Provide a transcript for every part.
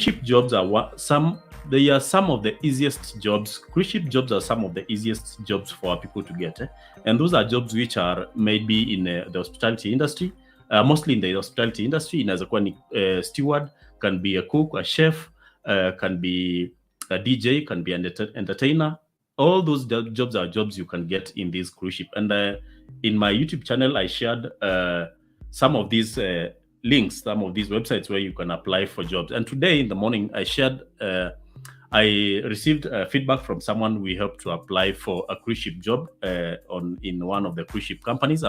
ship jobs are they are some of the easiest jobs. Cruise ship jobs are some of the easiest jobs for people to get, and those are jobs which are maybe in the hospitality industry. Mostly in the hospitality industry, inaweza kuwa ni steward, can be a cook, a chef, can be a DJ, can be an entertainer. All those jobs are jobs you can get in this cruise ship. And in my YouTube channel, I shared some of these links, some of these websites where you can apply for jobs. And today in the morning, I received feedback from someone we helped to apply for a cruise ship job in one of the cruise ship companies.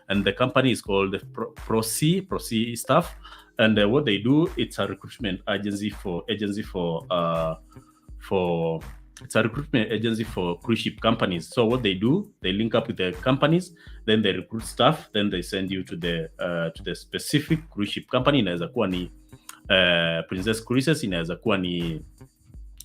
And the company is called Pro-C Staff. And what they do, it's a recruitment agency for cruise ship companies. So what they do, they link up with the companies, then they recruit staff, then they send you to the specific cruise ship company. Inaweza kuwa ni Princess Cruises, inaweza kuwa ni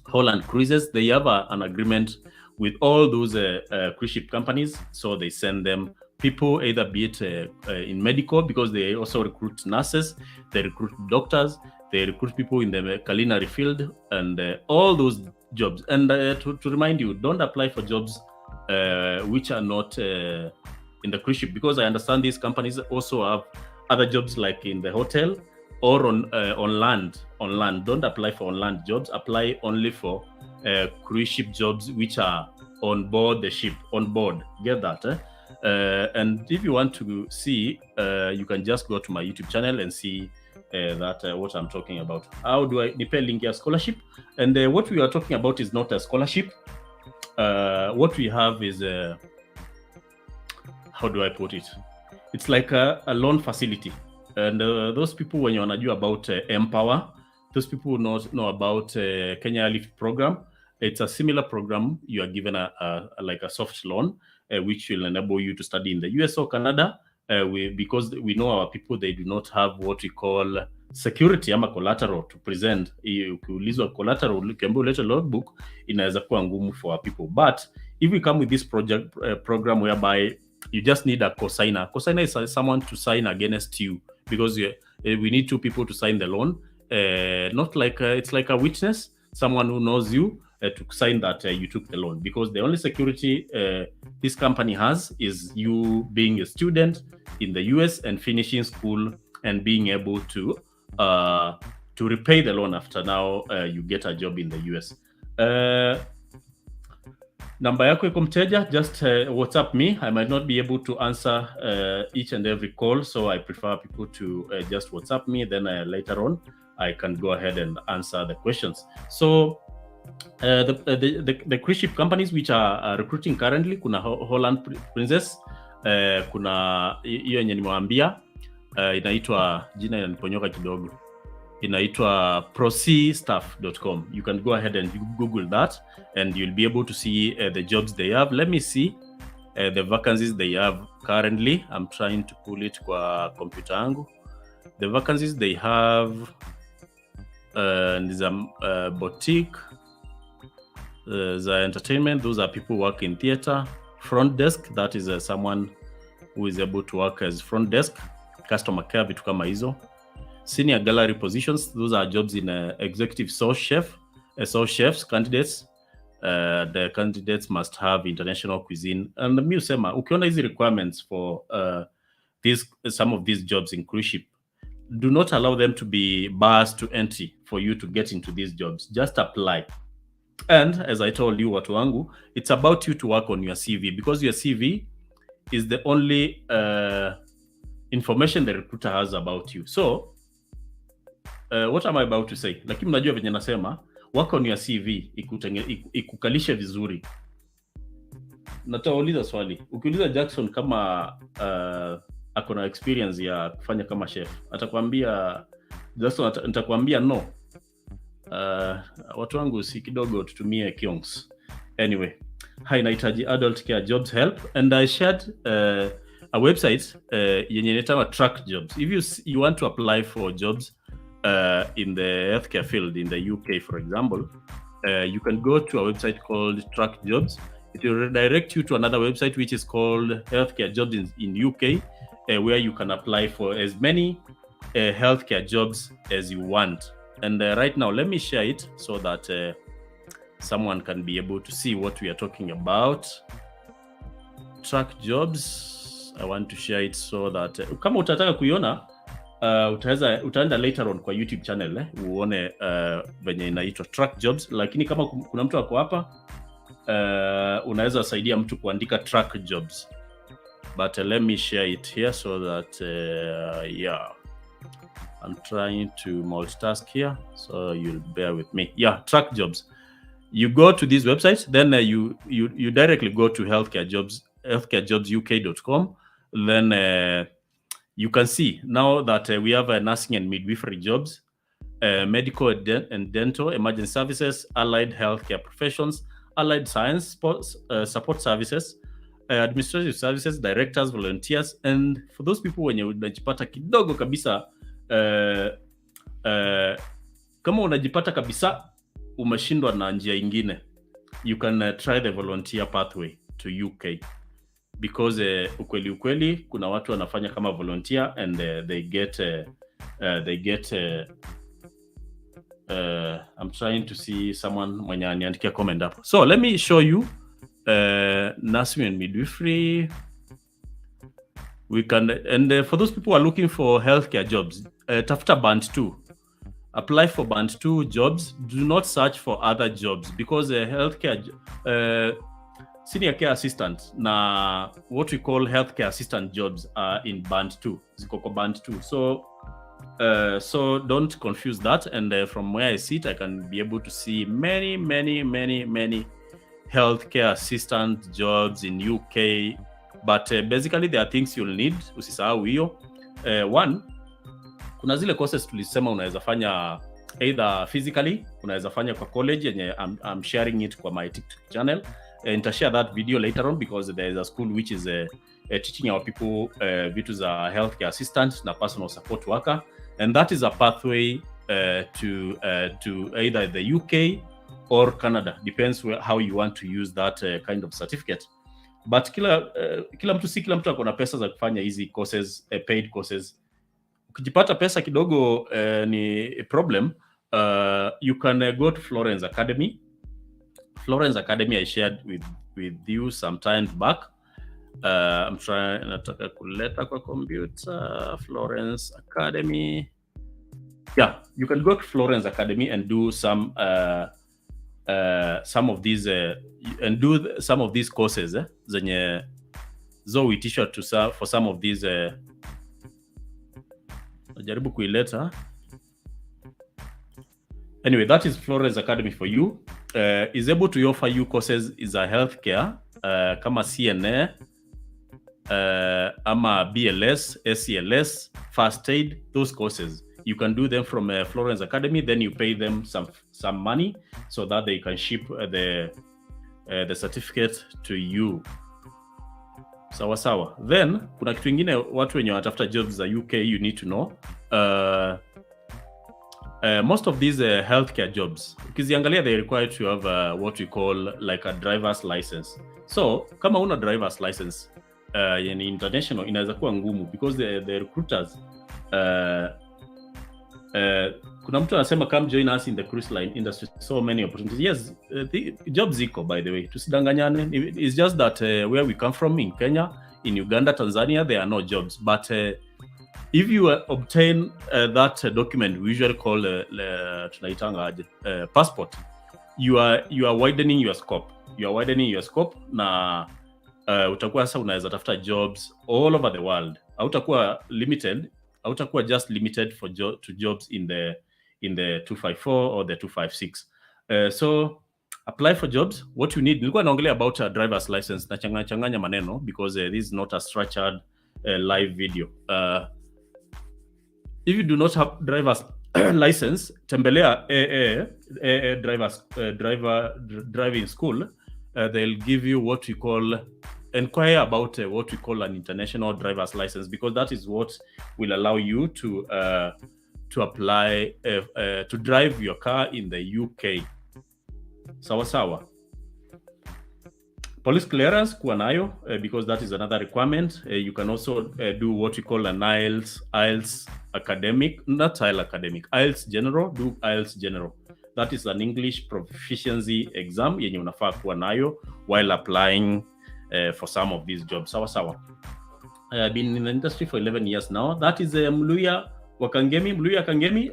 Holland Cruises. They have an agreement with all those cruise ship companies, so they send them people, either be it in medical, because they also recruit nurses, they recruit doctors, they recruit people in the culinary field, and all those jobs. And to remind you, don't apply for jobs which are not in the cruise ship, because I understand these companies also have other jobs like in the hotel or on land. On land, don't apply for on land jobs. Apply only for cruise ship jobs which are on board the ship. On board, get that? And if you want to see, you can just go to my YouTube channel and see what I'm talking about. How do I nipe link ya scholarship? And what we are talking about is not a scholarship. What we have is how do I put it? It's like a loan facility. And those people, when you wanajua about Empower, those people know about Kenya Lift program. It's a similar program. You are given like a soft loan, which will enable you to study in the US or Canada. Because we know our people, they do not have what we call security ama collateral to present. Ukiulizwa collateral, ukiambiwa ulete logbook, inaweza kuwa ngumu for our people. But if we come with this program whereby you just need a cosigner. Cosigner is someone to sign against you, because we need two people to sign the loan. Not like it's like a witness, someone who knows you, to sign that you took the loan, because the only security this company has is you being a student in the US and finishing school and being able to repay the loan after now you get a job in the US. Namba yako iko mteja, just WhatsApp me. I might not be able to answer each and every call, so I prefer people to just WhatsApp me. Then later on, I can go ahead and answer the questions. So the cruise ship companies which are recruiting currently, kuna Holland Princess, kuna hiyo yenye nimewaambia, inaitwa, jina inaniponyoka kidogo, inaitwa procstaff.com. You can go ahead and Google that and you'll be able to see the jobs they have. Let me see the vacancies they have currently. I'm trying to pull it kwa computer yangu. The vacancies they have is a boutique, the entertainment, those are people who work in theater. Front desk, that is someone who is able to work as front desk. Customer care, vitu kama hizo. Senior gallery positions, those are jobs in executive sauce chefs candidates. The candidates must have international cuisine. And mi usema, ukiona hizi requirements for some of these jobs in cruise ship, do not allow them to be bars to entry for you to get into these jobs. Just apply. And as I told you, watu wangu, it's about you to work on your CV, because your CV is the only information the recruiter has about you. So, what am I about to say? Lakini mnajua venye nasema, work on your CV, ikukalishe vizuri. Natauliza swali. Ukiuliza Jackson kama akona experience ya kufanya kama chef, atakwambia Jackson, nitakwambia no. Watu wangu si kidogo tutumie Kiongs. Anyway, inahitaji adult care jobs help, and I shared a website yenye inaitwa Track Jobs. If you want to apply for jobs in the healthcare field in the UK, for example, you can go to a website called Track Jobs. It will redirect you to another website which is called Healthcare Jobs in UK, where you can apply for as many healthcare jobs as you want. And right now, let me share it so that someone can be able to see what we are talking about. Track jobs. I want to share it so that kama utataka kuiona utaenda later on kwa YouTube channel uone venye inaitwa track jobs, lakini kama kuna mtu ako hapa unaweza saidia mtu kuandika track jobs, but let me share it here so that yeah, I'm trying to multitask here, so you'll bear with me. Yeah, track jobs. You go to this website, then you directly go to healthcarejobsuk.com. Then you can see now that we have nursing and midwifery jobs, medical and dental, emergency services, allied healthcare professions, allied science support services, administrative services, directors, volunteers, and for those people wenye unajipata kidogo kabisa kama unajipata kabisa umeshindwa na njia ingine, you can try the volunteer pathway to UK, because ukweli kuna watu wanafanya kama volunteer and they get I'm trying to see someone mwenye aniandikia comment hapo. So let me show you nursing and midwifery. We can, and for those people who are looking for healthcare jobs, tafuta band 2. Apply for band 2 jobs. Do not search for other jobs, because healthcare senior care assistant na what we call healthcare assistant jobs are in band 2. Ziko kwa band 2. So don't confuse that. And from where I sit, I can be able to see many healthcare assistant jobs in UK. But basically there are things you'll need. Usisahau hiyo. One, kuna zile courses tulisema unaweza fanya either physically, unaweza fanya kwa college yenye I'm sharing it kwa my TikTok channel. And share that video later on, because there is a school which is teaching our people vitu za healthcare assistant na personal support worker, and that is a pathway to either the UK or Canada, depends how you want to use that kind of certificate. But kila mtu akona pesa za kufanya hizi courses, paid courses. Ukijipata pesa kidogo ni a problem. You can go to Florence Academy. Florence Academy I shared with you some time back. I'm trying nataka kuleta kwa computer. Florence Academy. Yeah, you can go to Florence Academy and do some of these some of these courses zenye zo uitishwa for some of these najaribu kuileta. Anyway, that is Florence Academy for you. Is able to offer you courses is a healthcare kama CNA, ama BLS, SCLS, first aid, those courses. You can do them from Florence Academy, then you pay them some money so that they can ship the certificate to you. Sawa. Then kuna kitu ingine watu wenye wanatafuta jobs za UK you need to know. Most of these healthcare jobs, ukiziangalia they require to have what we call like a driver's license. So kama una driver's license yani international, inaweza kuwa ngumu, because the recruiters kuna mtu anasema come join us in the cruise line industry, so many opportunities. Yes, the jobs ziko, by the way, tusidanganyane. It's just that where we come from in Kenya, in Uganda, Tanzania, there are no jobs. But if you obtain that document we usually call tunaitanga passport, you are widening your scope. You are widening your scope na utakuwa sasa unaweza tafuta jobs all over the world. Hautakuwa limited, hautakuwa just limited to jobs in the 254 or the 256. So apply for jobs. What you need, nilikuwa naongelea about a driver's license na changanya maneno, because this is not a structured live video. If you do not have driver's license, tembelea driving school. They'll give you what we call, inquire about what we call an international driver's license, because that is what will allow you to apply to drive your car in the UK. Sawa. Police clearance kuwa nayo, because that is another requirement. You can also do what we call an IELTS academic, not IELTS academic, IELTS general, do IELTS general. That is an English proficiency exam yenye unafaa kuwa nayo while applying for some of these jobs. Sawa. I've been in the industry for 11 years now. That is Mluya Kangemi.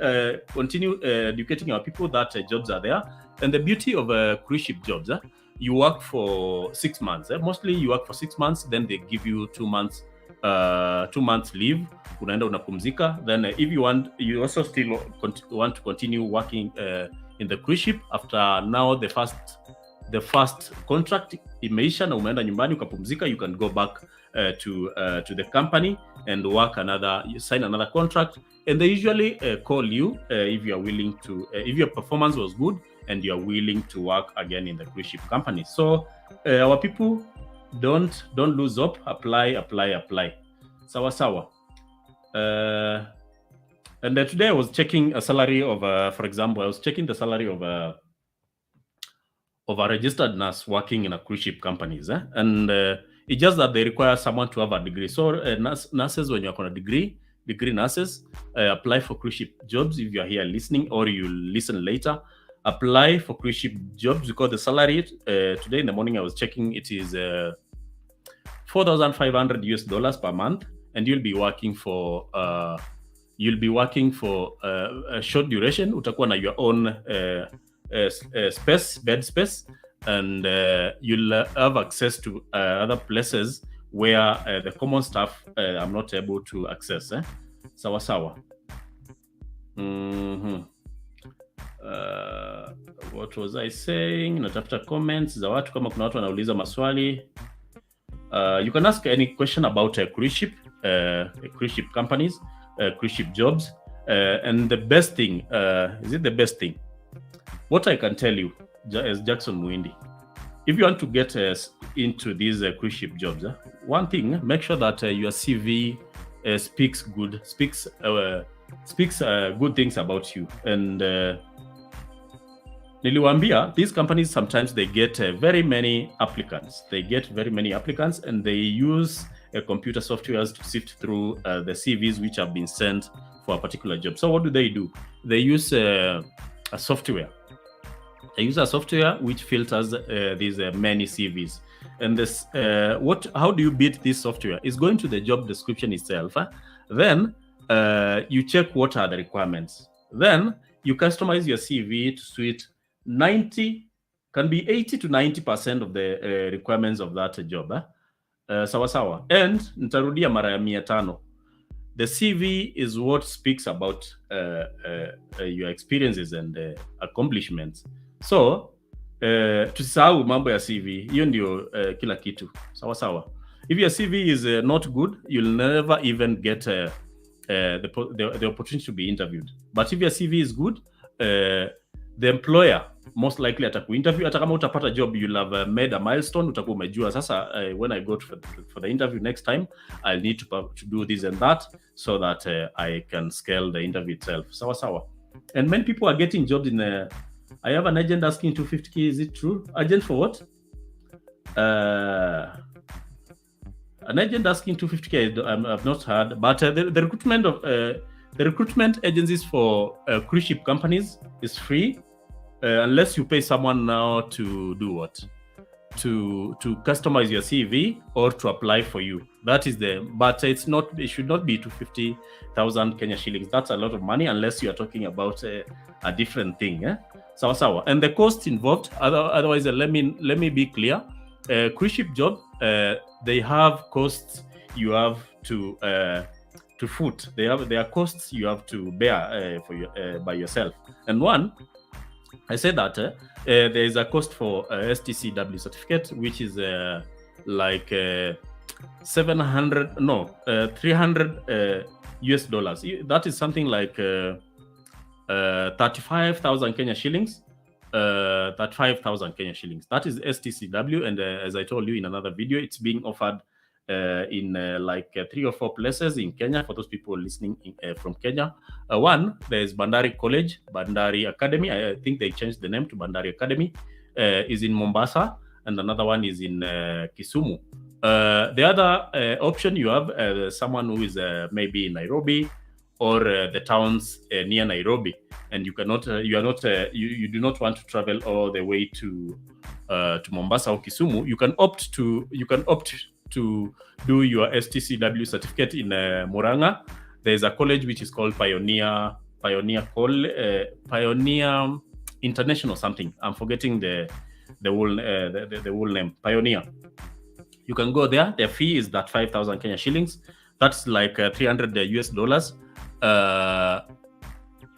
Continue educating our people that jobs are there. And the beauty of cruise ship jobs, you work for 6 months. Mostly you work for 6 months, then they give you 2 months 2 months leave. Unaenda unapumzika. Then if you want, you also still want to continue working in the cruise ship after now the first contract imeisha na umeenda nyumbani ukapumzika, you can go back to the company and you sign another contract, and they usually call you if you are willing to, if your performance was good and you are willing to work again in the cruise ship company. So our people, don't lose hope. Apply. Sawa. And today I was checking a salary of, for example, I was checking the salary of a registered nurse working in a cruise ship companies, and it's just that they require someone to have a degree. So nurses, when you're on a degree nurses, apply for cruise ship jobs. If you are here listening or you listen later, apply for cruise ship jobs, because the salary today in the morning I was checking, it is $4,500 per month, and you'll be working for a short duration. Utakuwa na your own bed space, and you'll have access to other places where the common staff I'm not able to access. Sawa. What was I saying? Natafuta comments za watu, kama kuna watu wanauliza maswali. You can ask any question about cruise ship companies, cruise ship jobs, and the best thing, is it the best thing? What I can tell you as Jackson Muindi, if you want to get into these cruise ship jobs, one thing, make sure that your CV speaks good things about you. And niliwaambia, these companies sometimes they get very many applicants. And they use computer softwares to sift through the CVs which have been sent for a particular job. So what do? They use a software. They use a software which filters these many CVs. And this, how do you beat this software? It's going to the job description itself. Then you check what are the requirements. Then you customize your CV to suit 80 to 90% of the requirements of that job. Sawa. And nitarudia mara ya 500. The CV is what speaks about your experiences and accomplishments. So tusisahau mambo ya CV, hiyo ndio kila kitu. Sawa. If your CV is not good, you'll never even get the opportunity to be interviewed. But if your CV is good, the employer most likely atakuinterview. Hata kama utapata job, you'll have made a milestone. Utakuwa umejua sasa, when I go for the interview next time, I'll need to do this and that, so that I can scale the interview itself. Sawa. And many people are getting jobs in I have an agent asking 250K. Is it true? Agent for what? An agent asking 250K, I've not heard. But the recruitment agencies for cruise ship companies is free, unless you pay someone now to do what? To customize your CV or to apply for you. That is but it should not be 250,000 Kenya shillings. That's a lot of money, unless you are talking about a different thing. Sawa. And the cost involved, otherwise, let me be clear. Cruise ship job, they have costs you have to foot. There are costs you have to bear by yourself. And one, I said that there is a cost for STCW certificate, which is like $300 US. That is something like 35,000 Kenya shillings. 35,000 Kenya shillings. That is STCW, and as I told you in another video, it's being offered in like 3 or 4 places in Kenya for those people listening from Kenya. One, there's Bandari College, Bandari Academy. I think they changed the name to Bandari Academy. Is in Mombasa. and another one is in Kisumu. The other option you have someone who is maybe in Nairobi or the towns near Nairobi, and you do not want to travel all the way to Mombasa or Kisumu. You can opt to do your STCW certificate in Murang'a. There's a college which is called Pioneer International something. I'm forgetting the whole name. Pioneer. You can go there. Their fee is that 5,000 Kenya shillings. That's like $300 US.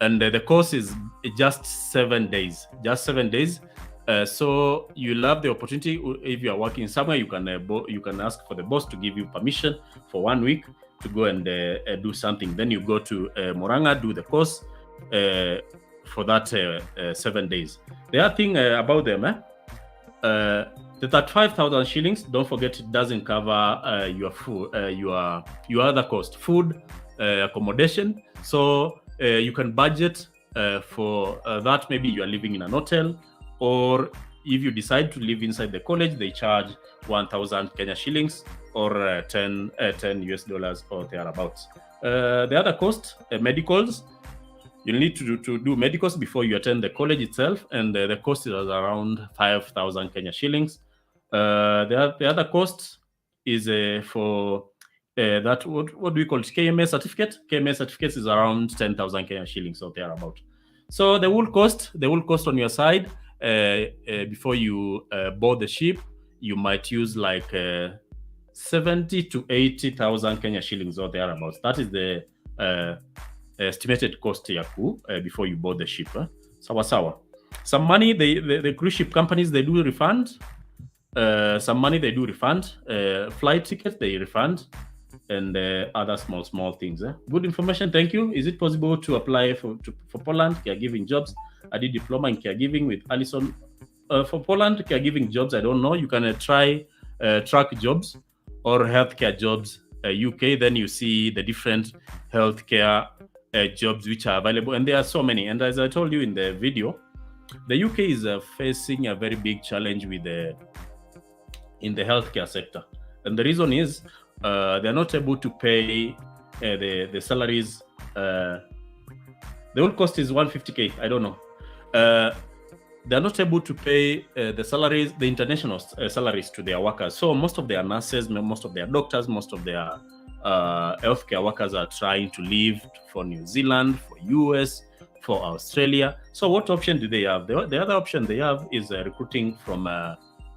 And the course is just 7 days. So you'll have the opportunity. If you are working somewhere, you can ask for the boss to give you permission for 1 week to go and do something. Then you go to Murang'a, do the course for that 7 days. The other thing about them, that 5,000 shillings, don't forget it doesn't cover your food, your other cost, food, accommodation. So you can budget for that. Maybe you are living in an hotel, or if you decide to live inside the college, they charge 1,000 Kenya shillings or 10 US or thereabouts. The other cost, medicals. You need to do medicals before you attend the college itself, and the cost is around 5,000 Kenya shillings. The other cost is for that what do we call it? KMA certificate. KMA certificate is around 10,000 Kenya shillings or thereabout. So the whole cost on your side before you board the ship, you might use like 70 to 80,000 Kenya shillings or thereabouts. That is the estimated cost yaku before you board the ship. Sawa. Some money the cruise ship companies, they do refund. Some money they do refund. Flight tickets they refund, and other small things. Good information. Thank you. Is it possible to apply for Poland caregiving jobs? I did diploma in caregiving with Alison. For Poland caregiving jobs, I don't know. You can try truck jobs or healthcare jobs. UK, then you see the different healthcare jobs which are available, and there are so many. And as I told you in the video, the UK is facing a very big challenge with in the healthcare sector, and the reason is they're not able to pay the salaries. The whole cost is 150K. I don't know. They're not able to pay the salaries, the international salaries to their workers. So most of their nurses, most of their doctors, most of their healthcare workers are trying to leave for New Zealand, for US, for Australia. So what option do they have? The other option they have is recruiting from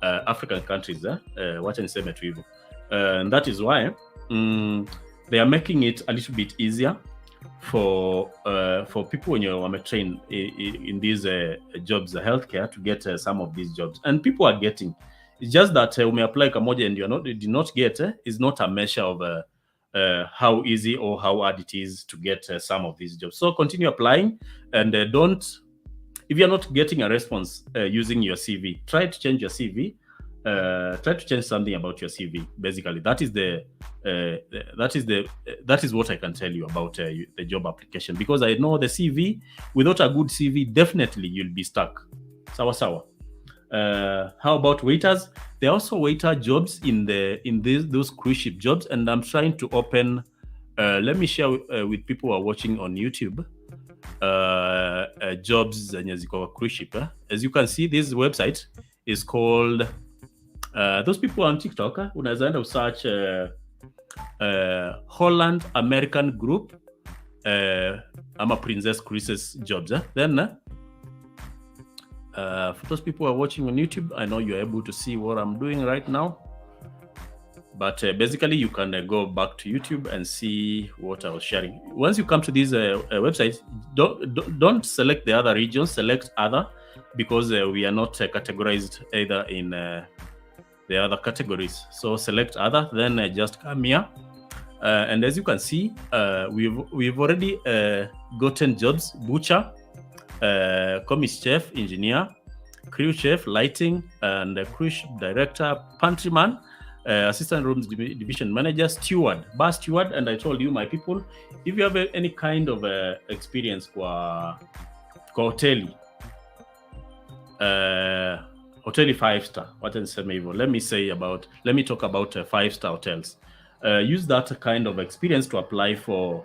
African countries. And that is why they are making it a little bit easier for people when you're trained in these jobs, healthcare, to get some of these jobs. And people are getting. It's just that when you apply kamoja and you did not get, is not a measure of how easy or how hard it is to get some of these jobs. So continue applying, and if you're not getting a response using your CV, try to change your CV. Try to change something about your CV. Basically, that is what I can tell you about the job application, because I know the CV, without a good CV, definitely you'll be stuck. Sawa. How about waiters? There are also waiter jobs in those cruise ship jobs, and I'm trying to open. Let me share with people who are watching on YouTube jobs zenye ziko cruise ship. As you can see, this website is called. Those people on TikTok, unaweza enda search Holland American Group ama Princess Cruises jobs. Then for those people who are watching on YouTube, I know you're able to see what I'm doing right now. But basically, you can go back to YouTube and see what I was sharing. Once you come to these websites, don't select the other regions, select other, because we are not categorized either in the other categories. So select other, then just come here. And as you can see, we've already gotten jobs: butcher, commis chef, engineer, crew chef, lighting, and cruise director, pantryman, assistant rooms division manager, steward, bar steward. And I told you, my people, if you have any kind of experience kwa hoteli, hoteli 5-star, wacha niseme hivyo. Let me talk about 5-star hotels. Use that kind of experience to apply for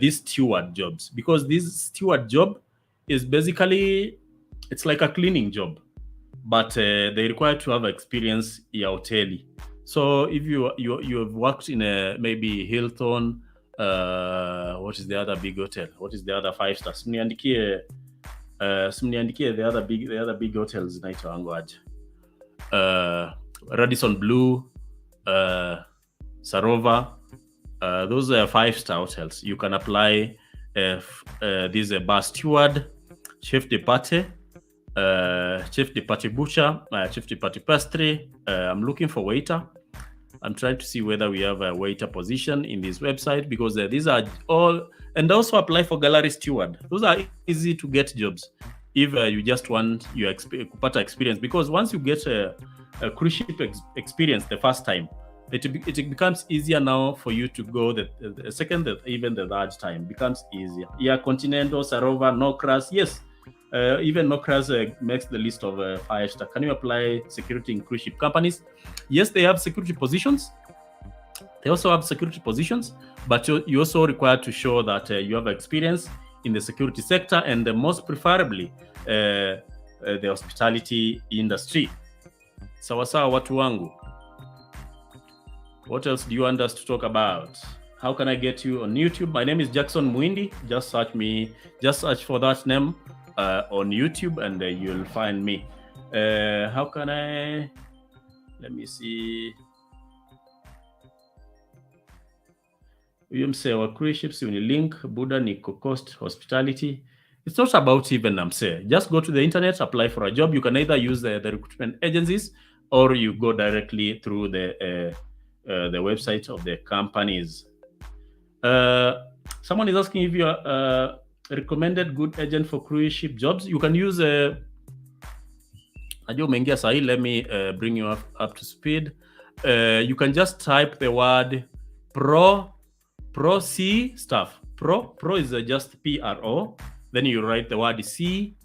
these steward jobs, because this steward job is basically, it's like a cleaning job, but they require to have experience ya hoteli. So if you have worked in a maybe Hilton, what is the other big hotel? What is the other 5-star? Simniandikie the other big hotels zinaitwa wangu aje. Radisson Blue, Sarova, those are 5-star hotels. You can apply this bar steward, chef de pâté, chef de pâté butcher, chef de pâté pastry. I'm looking for waiter. I'm trying to see whether we have a waiter position in this website, because these are all, and also apply for gallery steward. Those are easy to get jobs if you just want your kupata experience, because once you get a cruise ship experience the first time, it becomes easier now for you to go the second, even the third time becomes easier. Yeah, Continental, Sarova, Nokras, yes. Even Nokras makes the list of 5-star. Can you apply security in cruise ship companies? Yes, they have security positions. They also have security positions, but you also require to show that you have experience in the security sector, and most preferably the hospitality industry. Sawa watu wangu. What else do you want us to talk about? How can I get you on YouTube? My name is Jackson Mwindi. Just search for that name on YouTube, and you'll find me. How can I? Let me see. Our cruise ships in link Buddha Nico Coast Hospitality. It's not about even just go to the internet, apply for a job. You can either use the recruitment agencies, or you go directly through the website of the companies. Someone is asking if you are recommended good agent for cruise ship jobs. You can use let me bring you up to speed. You can just type the word pro C staff. Pro is just PRO. Then you write the word C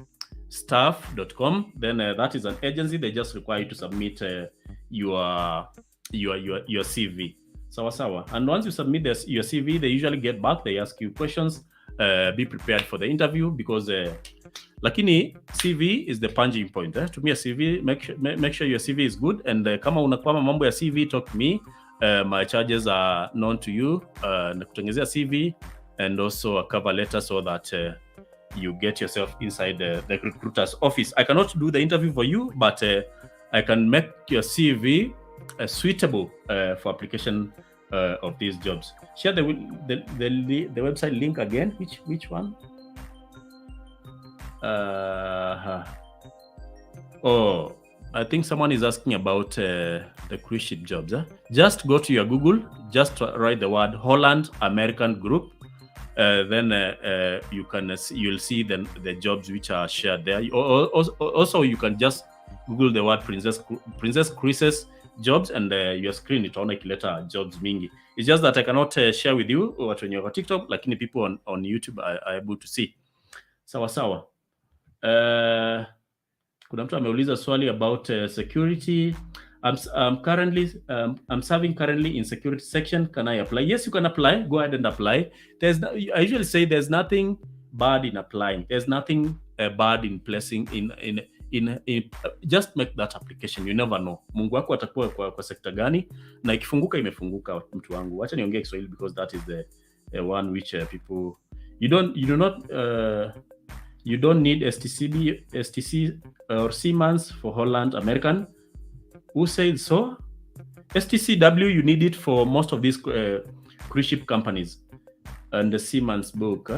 staff.com. Then that is an agency. They just require you to submit your CV. Sawa. And once you submit your CV, they usually get back. They ask you questions. Be prepared for the interview, because lakini CV is the punching point. To me, a CV, make sure your CV is good. And kama unakwama mambo ya CV, talk to me. My charges are known to you. Nakutengezea CV and also a cover letter, so that you get yourself inside the recruiter's office. I cannot do the interview for you, but I can make your CV suitable for application of these jobs. Share the website link again. Which one? Oh, I think someone is asking about the cruise ship jobs. Just go to your Google. Just write the word Holland American Group. Then you'll see the jobs which are shared there. Also, you can just Google the word Princess Cruises jobs, and your screen itaona ikileta jobs mingi. It's just that I cannot share with you what when you're on TikTok, lakini people on YouTube are able to see. Sawa. Kuna mtu ameuliza swali about security. I'm serving currently in security section. Can I apply? Yes, you can apply. Go ahead and apply. I usually say there's nothing bad in applying. There's nothing bad in placing in just make that application. You never know Mungu wako atakuwa kwa sekta gani, na ikifunguka imefunguka. Mtu wangu, acha niongee Kiswahili, because that is the one which people you don't need STC or Siemens for Holland American. Who said so? STCW, you need it for most of these cruise ship companies. And the Siemens book.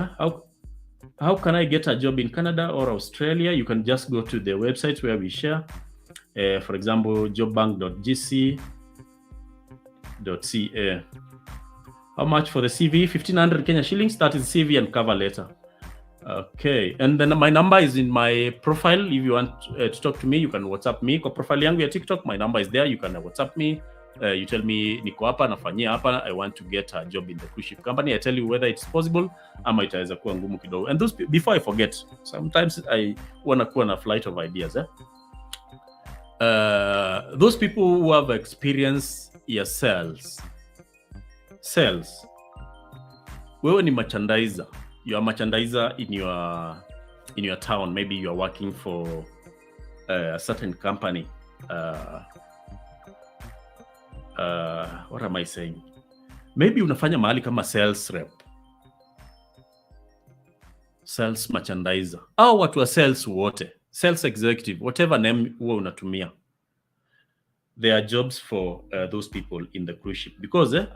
How can I get a job in Canada or Australia? You can just go to the websites where we share. For example, jobbank.gc.ca. How much for the CV? 1,500 Kenya shillings. That is CV and cover letter. Okay, and then my number is in my profile. If you want to talk to me, you can WhatsApp me. Kwa profile yangu ya TikTok, my number is there. You can WhatsApp me you tell me niko hapa nafanyia hapa, I want to get a job in the cruise ship company. I tell you whether it's possible ama itaweza kuwa ngumu kidogo. And those, before I forget, sometimes I wanna kuwa na flight of ideas. Those people who have experience ya sales, wewe ni merchandiser, you are merchandiser in your town. Maybe you are working for a certain company. What am I saying? Maybe unafanya mahali kama sales rep, sales merchandiser, au watu wa sales wote, sales executive, whatever name huwa unatumia. There are jobs for those people in the cruise ship, because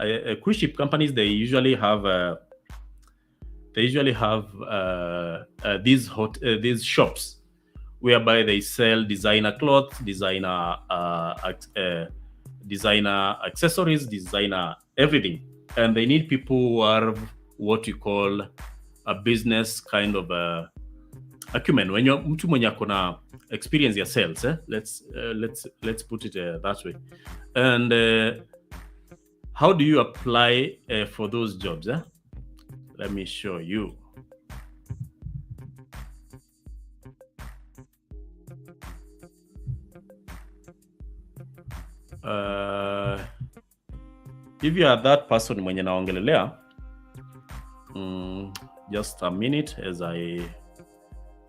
cruise ship companies, they usually have these shops whereby they sell designer clothes, designer accessories, designer everything, and they need people who are what you call a business kind of acumen. When you're mtu mwenye akona experience ya sales, let's put it that way. And how do you apply for those jobs? Let me show you. If you are that person mwenye naongelelea, just a minute as I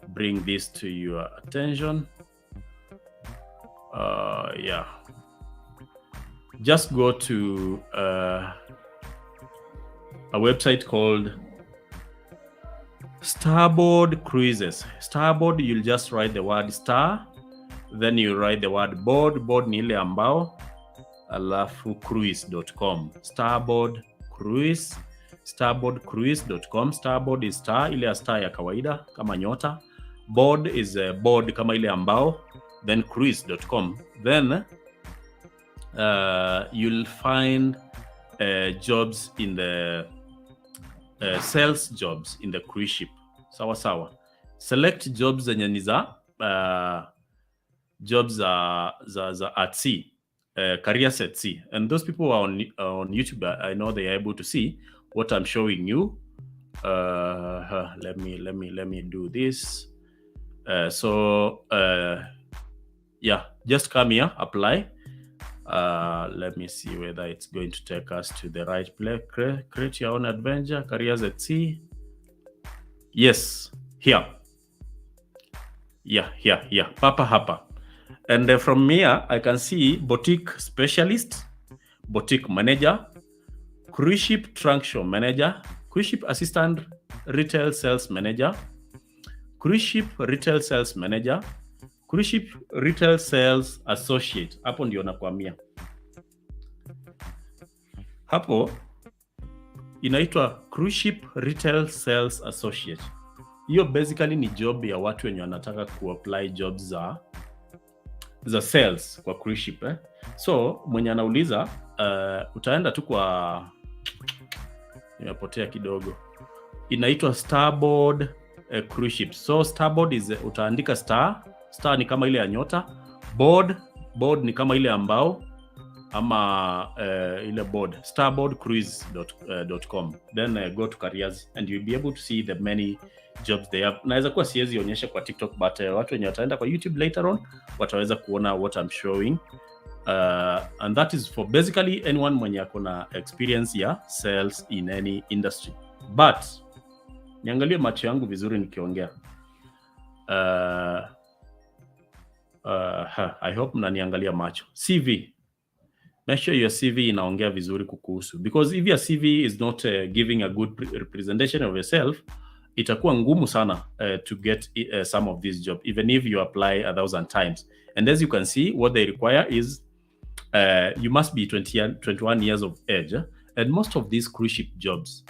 bring this to your attention. Yeah, just go to a website called Starboard Cruises. Starboard, you'll just write the word star, then you write the word board. Board ni ile ambao, alafu cruise.com. Starboard Cruise, starboardcruise.com. Starboard is star, ile ya star ya kawaida kama nyota. Board is board kama ile ambao, then cruise.com. Then you'll find jobs in the sales jobs in the cruise ship. Sawa sawa. Select jobs zenye ni za jobs za at sea, careers at sea. And those people who are on YouTube, I know they are able to see what I'm showing you. Let me do this. Yeah, just come here, apply. Let me see whether it's going to take us to the right place. Create your own adventure, careers at sea. Yes, here. Yeah, papa hapa. And from here, I can see boutique specialist, boutique manager, cruise ship trunk show manager, cruise ship assistant, retail sales manager, cruise ship retail sales manager, cruise ship retail sales associate. Hapo ndio nakwamia. Hapo inaitwa cruise ship retail sales associate. Hiyo basically ni job ya watu wenye wanataka kuapply jobs za sales kwa cruise ship. So mwenye anauliza, utaenda tu kwa, nimepotea kidogo, inaitwa Starboard cruise ship. So Starboard is, utaandika star ni kama ile ya nyota, board ni kama ile ambao, ama ile board, starboardcruise.com. Then go to careers and you'll be able to see the many jobs they have. Naweza kuwa siwezi onyesha kwa TikTok, but watu wenye wataenda kwa YouTube later on wataweza kuona what I'm showing. And that is for basically anyone mwenye akona experience ya sales in any industry. But niangalie macho yangu vizuri nikiongea. I hope mnaniangalia macho. CV. Make sure your CV inaongea vizuri kukuhusu, because if your CV is not giving a good representation of yourself, itakuwa ngumu sana to get some of these jobs, even if you apply 1,000 times. And as you can see, what they require is you must be 21 years of age. And most of these cruise ship jobs,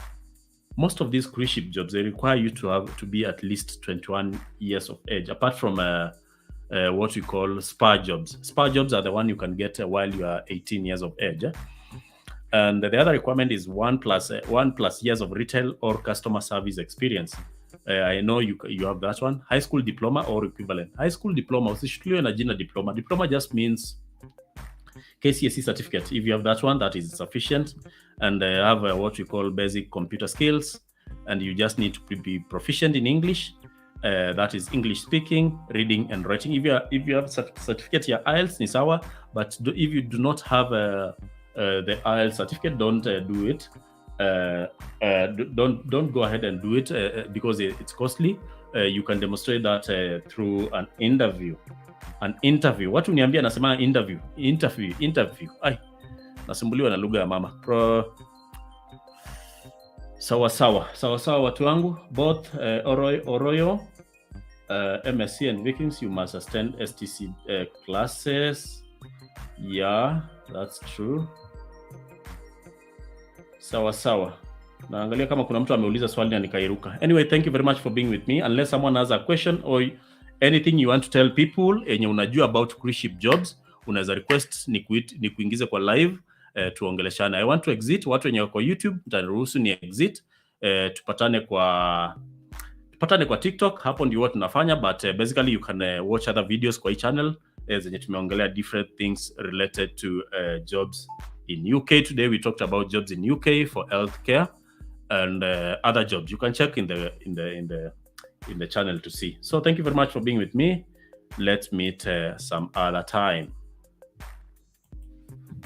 they require you to be at least 21 years of age, apart from what we call spa jobs. Spa jobs are the one you can get while you are 18 years of age. And the other requirement is 1+ years of retail or customer service experience. I know you have that one. High school diploma or equivalent. High school diploma, usishtuliwe na jina diploma. Diploma just means KCSE certificate. If you have that one, that is sufficient. And have what we call basic computer skills, and you just need to be proficient in English. That is English speaking, reading, and writing. If you have certificate, your IELTS ni sawa, but if you do not have the IELTS certificate, don't do it. Don't go ahead and do it because it's costly. You can demonstrate that through an interview. Watu niambia nasema interview. Ai, nasumbuliwa na lugha ya mama. Sawa watu wangu, both Oroyo, MSc and Vikings, you must attend STC classes. Yeah, that's true. Sawa. Naangalia kama kuna mtu ameuliza swali na nikairuka. Anyway, thank you very much for being with me. Unless someone has a question or anything you want to tell people enye unajua about cruise ship jobs, unaweza request ni kuingize kwa live tuongeleshana. I want to exit. Watu wenye wako YouTube mtaniruhusu ni exit. Tupatane kwa TikTok, hapo ndio watu tunafanya, but basically you can watch other videos kwa hii channel zenye tumeongelea different things related to jobs in UK. Today we talked about jobs in UK for healthcare and other jobs. You can check in the channel to see. So thank you very much for being with me. Let's meet some other time.